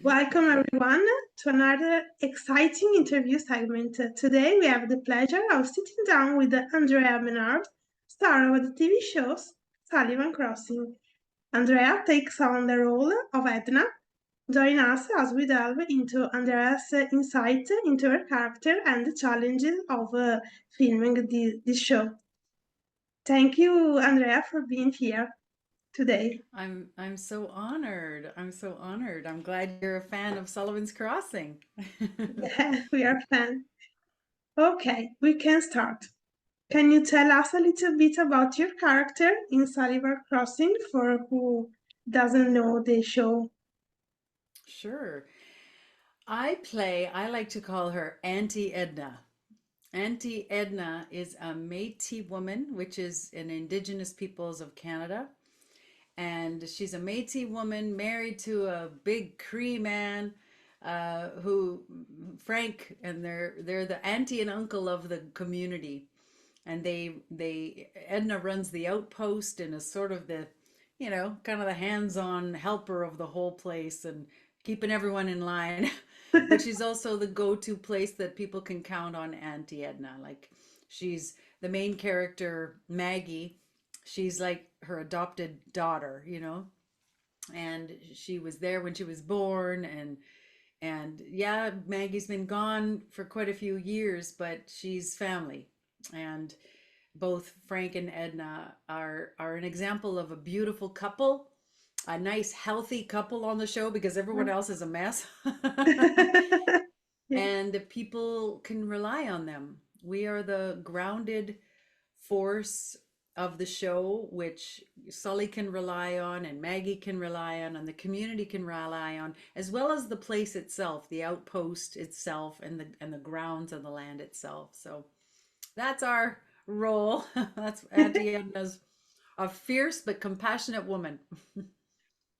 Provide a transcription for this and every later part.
Welcome everyone to another exciting interview segment. Today we have the pleasure of sitting down with Andrea Menard, star of the TV shows Sullivan Crossing. Andrea takes on the role of Edna. Join us as we delve into Andrea's insight into her character and the challenges of filming this show. Thank you, Andrea, for being here today. I'm so honored. I'm so honored. I'm glad you're a fan of Sullivan's Crossing. We are fans. Okay, we can start. Can you tell us a little bit about your character in Sullivan Crossing for who doesn't know the show? Sure. I like to call her Auntie Edna. Auntie Edna is a Métis woman, which is an Indigenous peoples of Canada. And she's a Métis woman married to a big Cree man who Frank, and they're the auntie and uncle of the community. And they Edna runs the outpost and is sort of the, kind of the hands-on helper of the whole place and keeping everyone in line. But she's also the go-to place that people can count on Auntie Edna. Like, she's the main character, Maggie. She's like her adopted daughter. And she was there when she was born, and yeah, Maggie's been gone for quite a few years, but she's family. And both Frank and Edna are an example of a beautiful couple, a nice healthy couple on the show because everyone else is a mess. Yeah, And people can rely on them. We are the grounded force of the show, which Sully can rely on, and Maggie can rely on, and the community can rely on, as well as the place itself, the outpost itself, and the grounds of the land itself. So that's our role. That's Auntie Edna's a fierce but compassionate woman.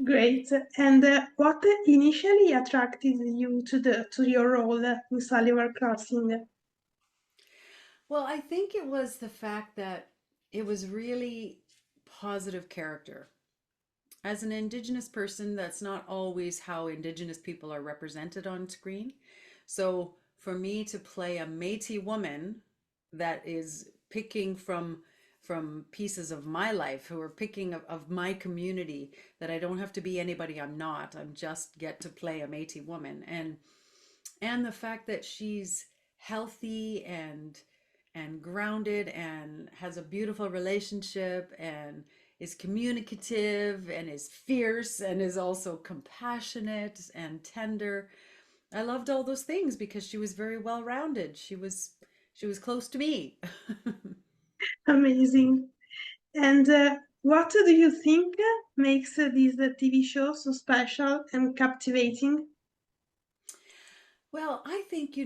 great. And what initially attracted you to your role in Sullivan Crossing? Well, I think it was the fact that it was really positive character. As an Indigenous person, that's not always how Indigenous people are represented on screen. So for me to play a Métis woman that is picking from pieces of my life, who are picking of my community, that I don't have to be anybody I'm not. I'm just get to play a Métis woman. And the fact that she's healthy and grounded and has a beautiful relationship and is communicative and is fierce and is also compassionate and tender. I loved all those things because she was very well rounded. She was close to me. Amazing. And what do you think makes this TV show so special and captivating? Well, I think,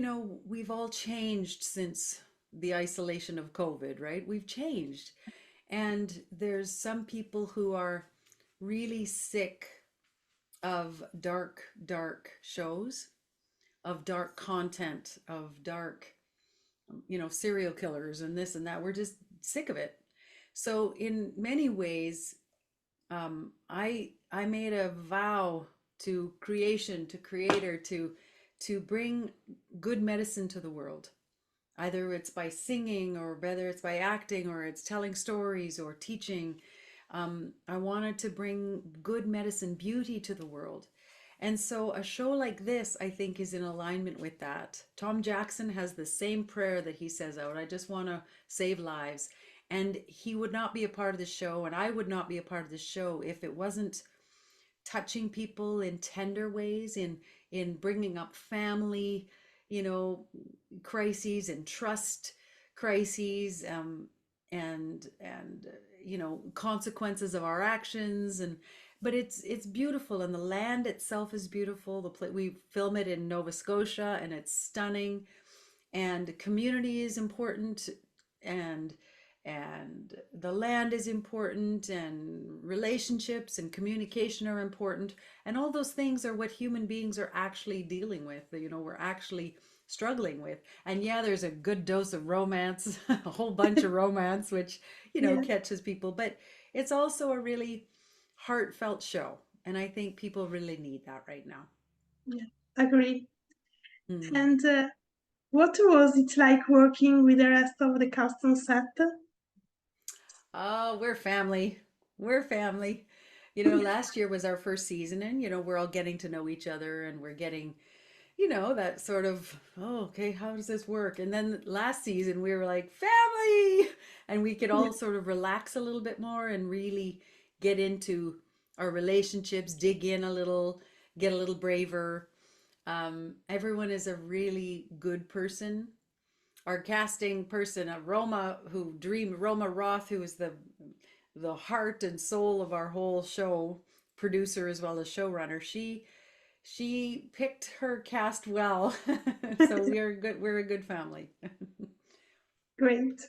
we've all changed since the isolation of COVID, right? We've changed. And there's some people who are really sick of dark, dark shows, of dark content, of dark, serial killers and this and that. We're just sick of it. So in many ways, I made a vow to creation, to creator, to bring good medicine to the world. Either it's by singing, or whether it's by acting, or it's telling stories or teaching. I wanted to bring good medicine, beauty to the world. And so a show like this, I think, is in alignment with that. Tom Jackson has the same prayer that he says out, I just want to save lives. And he would not be a part of the show, and I would not be a part of the show if it wasn't touching people in tender ways, in bringing up family, you know, crises and trust crises, and consequences of our actions. And but it's beautiful, and the land itself is beautiful. We film it in Nova Scotia, and it's stunning, and community is important, and and the land is important, and relationships and communication are important, and all those things are what human beings are actually dealing with, we're actually struggling with. And yeah, there's a good dose of romance, a whole bunch of romance, which Yeah. catches people, but it's also a really heartfelt show, and I think people really need that right now. Yeah, agree. Hmm. And what was it like working with the rest of the cast on set? Oh, we're family. We're family. Last year was our first season, and we're all getting to know each other, and we're getting, that sort of, oh, okay, how does this work? And then last season we were like family, and we could Yeah, all sort of relax a little bit more and really get into our relationships, dig in a little, get a little braver. Everyone is a really good person. Our casting person, Roma Roth, who is the heart and soul of our whole show, producer as well as showrunner. She picked her cast well. So we're a good family. great.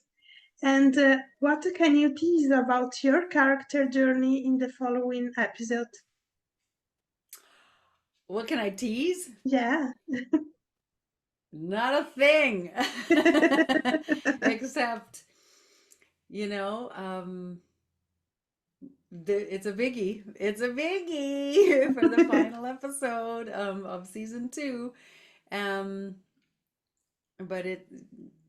And what can you tease about your character journey in the following episode? What can I tease? Yeah. Not a thing. Except, you know, um, it's a biggie. It's a biggie for the final episode of season two. Um, but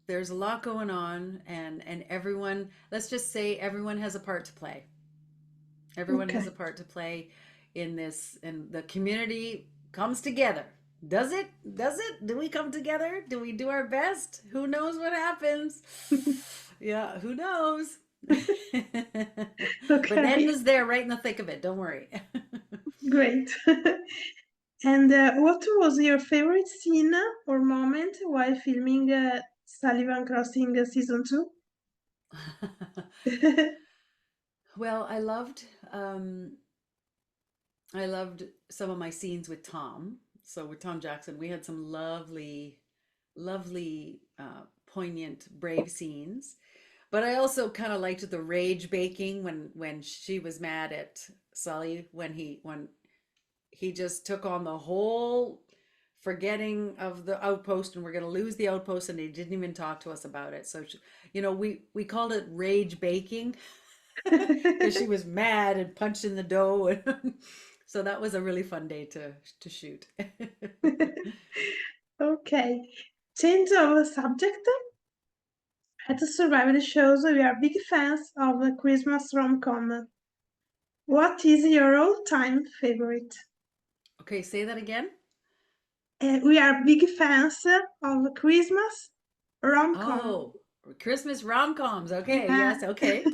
there's a lot going on, and everyone. Let's just say everyone has a part to play. Everyone has Okay. a part to play in this, and the community comes together. Does it? Does it? Do we come together? Do we do our best? Who knows what happens? Yeah, who knows? But Okay, Edna's there right in the thick of it. Don't worry. great. And what was your favorite scene or moment while filming Sullivan Crossing season 2? Well, um, I loved some of my scenes with Tom. So with Tom Jackson, we had some lovely, poignant, brave scenes. But I also kind of liked the rage baking when she was mad at Sully when he just took on the whole forgetting of the outpost, and we're going to lose the outpost, and he didn't even talk to us about it. So we called it rage baking because she was mad and punched in the dough. And so that was a really fun day to shoot. Okay, change of subject. At Survivor shows, we are big fans of the Christmas rom-com. What is your all-time favorite? Okay, say that again. We are big fans of Christmas rom-com. Oh, Christmas rom-coms. Okay, Yeah. yes, okay.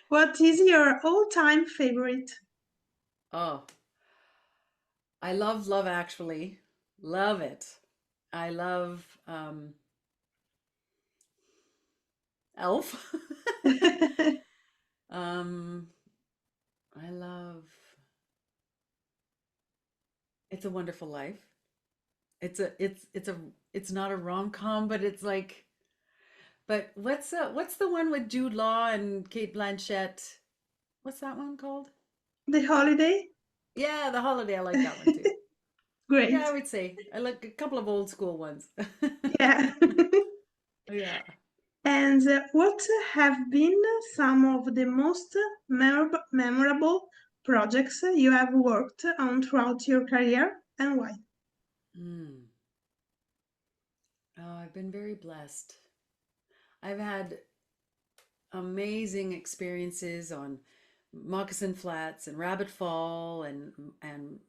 What is your all-time favorite? Oh, I love Love Actually. Love it. I love Elf. um I love It's a Wonderful Life. It's not a rom-com, but it's like, but what's the one with Jude Law and Kate Blanchett? What's that one called? The holiday? Yeah, The Holiday. I like that one too. Yeah, Great. I would say I like a couple of old school ones. Yeah. Yeah. And what have been some of the most memorable projects you have worked on throughout your career and why? Mm. Oh, I've been very blessed. I've had amazing experiences on Moccasin Flats and Rabbit Fall and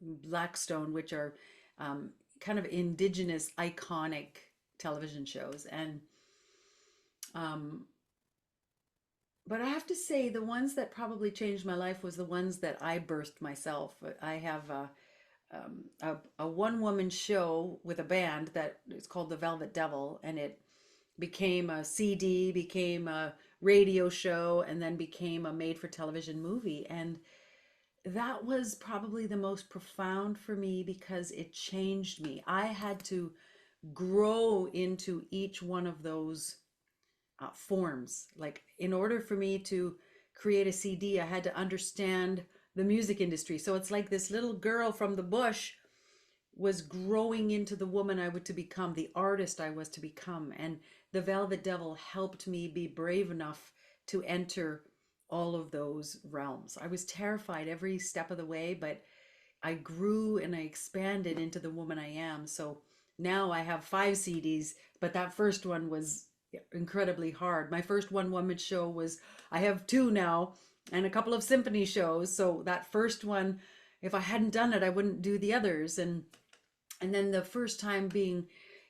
Blackstone, which are kind of indigenous iconic television shows. And um, but I have to say, the ones that probably changed my life was the ones that I birthed myself. I have a one woman show with a band that is called the Velvet Devil, and it became a CD, became a radio show, and then became a made for television movie. And that was probably the most profound for me because it changed me. I had to grow into each one of those forms. Like, in order for me to create a CD, I had to understand the music industry. So it's like this little girl from the bush was growing into the woman I was to become, the artist I was to become. And the Velvet Devil helped me be brave enough to enter all of those realms. I was terrified every step of the way, but I grew and I expanded into the woman I am. So now I have 5 CDs, but that first one was incredibly hard. My first one woman show was, I have two now, and a couple of symphony shows. So that first one, if I hadn't done it, I wouldn't do the others. And then the first time being,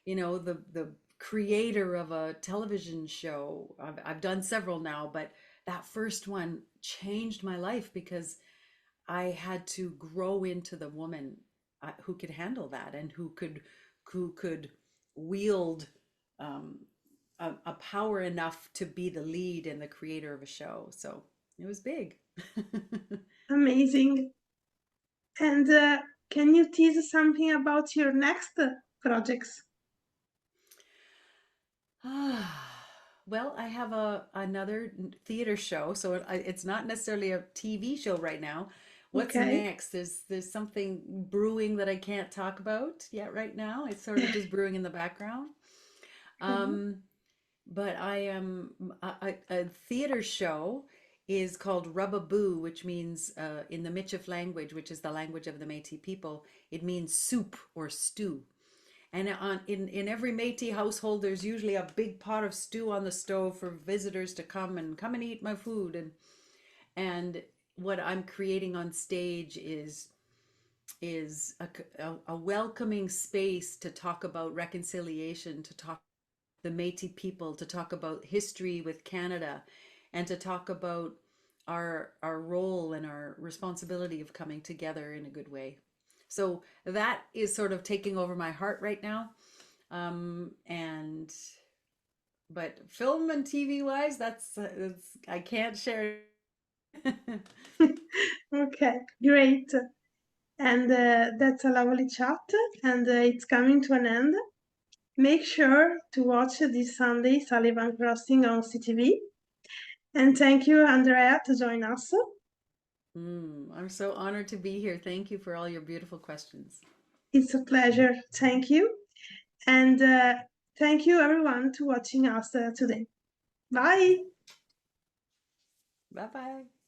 the creator of a television show. I've done several now, but that first one changed my life because I had to grow into the woman who could handle that and who could wield um, a power enough to be the lead and the creator of a show. So it was big. Amazing. And can you tease something about your next projects? Well, I have another theater show, so it's not necessarily a TV show right now. What's Okay. next? There's something brewing that I can't talk about yet right now. It's sort of just brewing in the background. Okay. Um, but I am a theater show is called Rubaboo, which means in the Michif language, which is the language of the Métis people, it means soup or stew. And in every Métis household, there's usually a big pot of stew on the stove for visitors to come and eat my food. And what I'm creating on stage is a welcoming space to talk about reconciliation, to talk the Métis people, to talk about history with Canada, and to talk about our role and our responsibility of coming together in a good way. So that is sort of taking over my heart right now. And but film and TV wise, that's I can't share. Okay, great. And that's a lovely chat, and it's coming to an end. Make sure to watch this Sunday Sullivan Crossing on CTV. And thank you, Andrea, to join us. I'm so honored to be here. Thank you for all your beautiful questions. It's a pleasure. Thank you. And thank you, everyone, to watching us today. Bye. Bye bye.